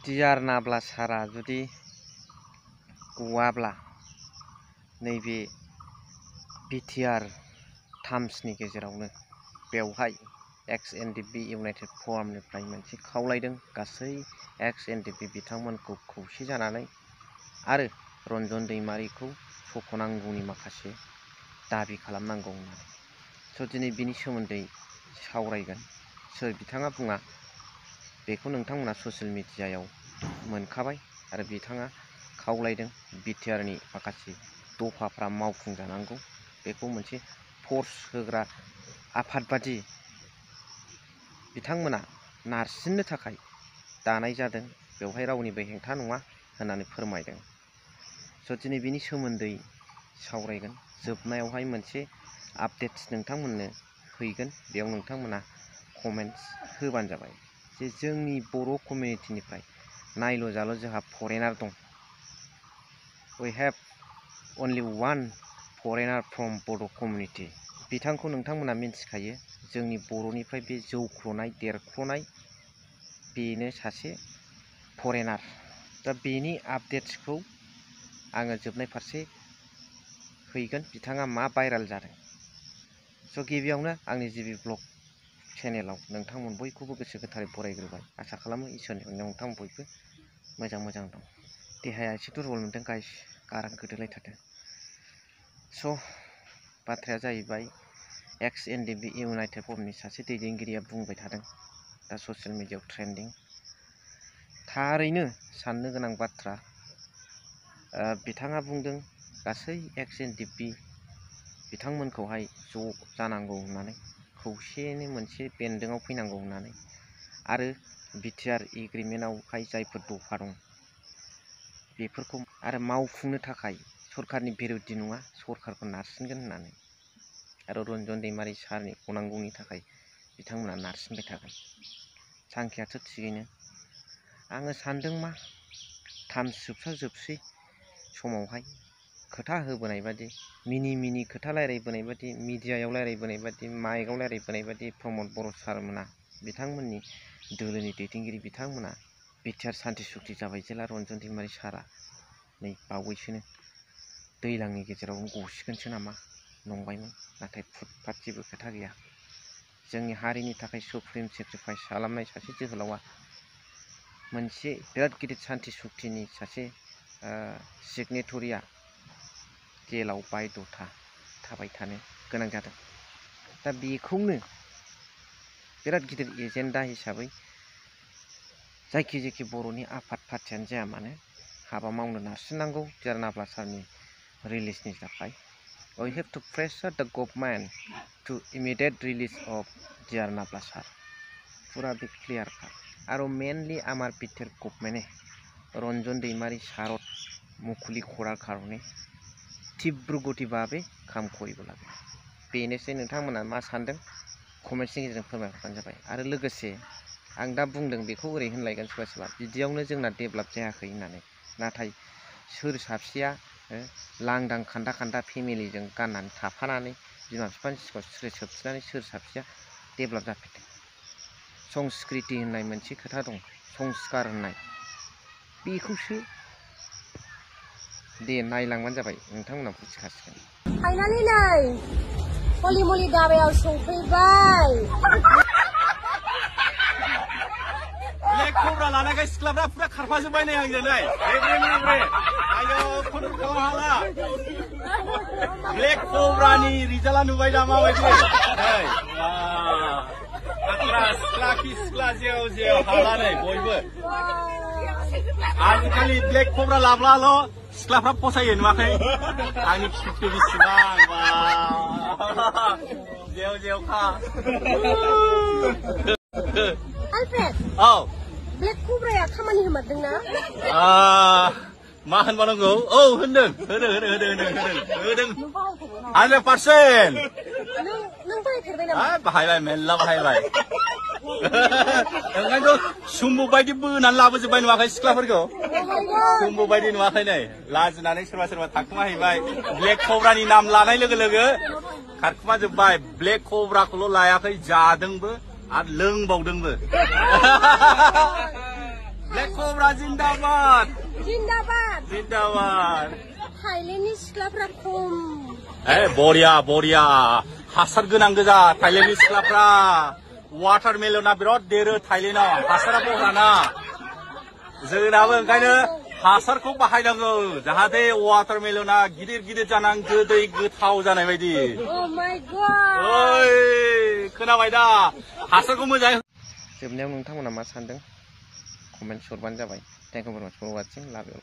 Dear नाब्ला सारा जुदि गवाब्ला नैबे बिटिआर टार्म्सनि गेजेरावनो बेवहाय एक्स-एनडिपि इउनाइटेड फरामनिफ्राय मोनसे खावलायदों गासै एक्स-एनडिपि बिथांमोनखौ खौसे जानानै आरो रन्जन दैमारिखौ सख'नांगौनि माखासे दाबि खालामनांगौ होननानै। स' दिनै बिनि सोमोन्दै सावरायगोन। सोर बिथाङा बुङा बेखौ नोंथांमोना ससियेल मिडियायाव मोनखाबाय आरो बिथाङा खावलायदों बिटिआरनि माखासे दफाफ्रा मावफुंजानांगौ, बेखौ मोनसे फर्स होग्रा आफादबादि बिथांमोना नारसिननो थाखाय दानाय जादों, बेवहाय रावनिबो हेंथा नङा होननानै फोरमायदों। स' दिनै बिनि सोमोन्दै सावरायगोन। जोबनायावहाय मोनसे आपडेट्स नोंथांमोननो हैगोन, बेयाव नोंथांमोना कमेन्ट्स होबानो जाबाय जे जोंनि बर' कमिउनिटिनिफ्राय नायल' जाल' जोंहा फरेनार दं। वी हैव अनलि वान फरेनार फ्रम बड' कमिउनिटि। बिथांखौ नोंथांमोना मिन्थिखायो, जोंनि बर'निफ्राय बे जौख्ल'नाय देरख्ल'नाय बेनो सासे फरेनार। दा बेनि आपडेट्सखौ आङो जोबनाय फारसे हैगोन, बिथाङा मा भाइराल जादों। स' गिबियावनो आंनि जिबि ब्लग चेनेलाव नोंथांमोन बयखौबो गोसो गोथारै बरायग्रोबाय। आसा खालामो इसोरनि अननायाव नोंथांमोन बयबो मोजां दं। देहाया एसे दुरबल मोनदों गाइस, गारां गोदोलायथारदों। स' बाथ्राया जाहैबाय एक्स-एनडिपि इउनाइटेड फरामनि सासे दैदेनगिरिया बुंबाय थादों, दा ससियेल मिडियायाव ट्रेन्डिं। थारैनो साननो गोनां बाथ्रा। बिथाङा बुंदों गासै एक्स-एनडिपि बिथांमोनखौहाय ज' जानांगौ होननानै, खौसेयैनो मोनसे बेन्दोङाव फैनांगौ होननानै, आरो बिटिआर एग्रिमेन्टआवहाय जायफोर दफा दं बेफोरखौ आरो मावफुंनो थाखाय सरकारनि बिरोधि नङा, सरकारखौ नारसिनगोन होननानै, आरो रन्जन दैमारि सारनि गनांगौनि थाखाय बिथांमोना नारसिनबाय थागोन। थांखियाथ' थिगैनो। आङो सानदों मा, टार्म्स जोबसै समावहाय खोथा होबोनाय बादि, मिनि खोथा रायलायबोनाय बादि, मिडियायाव रायलायबोनाय बादि, माइकआव रायलायबोनाय बादि प्रमद बर' सारमोना, बिथांमोननि दोलोनि दैदेनगिरि बिथांमोना बिटिआर सान्थि सुक्ति जाबाय जेला रन्जन दैमारि सारा नै बावैसोनो दैलांनि गेजेराव गसिगोनसो नामा नंबायमोन, नाथाय फुटफाथ जेबो खोथा गैया। जोंनि हारिनि थाखाय सुप्रिम सेक्रिफाइस खालामनाय सासे जोहोलावा मोनसे बिराद गिदिर सान्थि सुक्तिनि सासे सिगनेटरिया जेलाव बायद'था थाबाय थानो गोनां जादों। दा बेखौनो बिराद गिदिर एजेन्डा हिसाबै जायखि बर'नि आफाद पार्टियानो जाया मानो हाबा मावनो नारसिननांगौ डियार नाब्ला सारनि रिलिजनि थाखाय। We have to pressure the government to immediate release of dear Nabla sir. पूरा बे क्लियर का। और मेनलि आमार बिटिआर गभर्नमेंटे रन्जन दैमारी सारत मुखुलि करार कारणे तीव्र गति भावे काम करिब लागे। बेनोसै, नोंथांमोना मा सानदों कमेन्ट्सनि गेजेरजों फोरमायहरबानो जाबाय। आरो लोगोसे आं दा बुंदों बेखौ ओरै होनलायगोन सोरबा बिदियावनो जोंना डेभेलप जायाखै होननानै, नाथाय सोर साबसेया लांदां खान्दा फेमिलिजों गाननानै थाफानानै बिमा बिफानि सिगाङाव स्रोय सोबसिनानै सोर साबसेया डेभेलप जाफेरदों। संस्कृति होननाय मोनसे खोथा दं, संस्कार होननाय, बेखौसो दे नायलांबानो जाबाय, नोंथांमोना बुजिखासिगोन। फाइनालि नै हलिमलि दाबायाव सौफैबाय। ब्लेक कब्रा लानायखाय सिख्लाफ्रा पुरा खारफाजोब्बाय नै आंजों नै। आयौ फटक खालामनो हाला। ब्लेक कब्रानि रिजाल्टआ नुबाय दा माबायदि? नै सिख्ला खि सिख्ला जेव हाला नै बयबो। आजिखालि ब्लेक कब्रा लाब्लाल' सिख्लाफ्रा फसायो नुवाखै? आंनि फिफिखौ बेसेबां जेवखा। आलफ्रेड, औ ब्लेक कब्राया खामानि होमारदोंना? मा होनबानांगौ? औ होदों 100%। नों बाहायफेरबाय नामा? बाहायबाय, मेरला बाहायबाय। ओंखायनोथ' सुम्बु बायदि बोनानै लाबोजोब्बाय नुवाखै सिख्लाफोरखौ? सुम्बु बायदि नुवाखै नै, लाजिनानै सोरबा थाखुमाहैबाय। ब्लेक कब्रानि नाम लानाय लोगो लोगो खारखुमाजोब्बाय। ब्लेक कब्राखौल' लायाखै, जादोंबो आरो लोंबावदोंबो। ब्लेक कब्रा जिन्दाबाद जिन्दाबाद जिन्दाबाद थाइलेण्डनि सिख्लाफ्रा खम बरिया बरिया हासार गोनां गोजा थाइलेण्डनि सिख्लाफ्रा वाटारमेलना बिराद देरो थाइलेण्डआव हासारा बहराना जोंनाबो ओंखायनो हासारखौ बाहायनांगौ जाहाथे वाटारमेलना गिदिर गिदिर जानां गोदै गोथाव जानाय बायदि Oh my God ओइ खोनाबाय दा हासारखौ मोजाङै जोबनायाव नोंथांमोना मा सानदों कमेन्ट हरबानो जाबाय थेंक इउ भेरि माच फर वाचिं लाभ इउ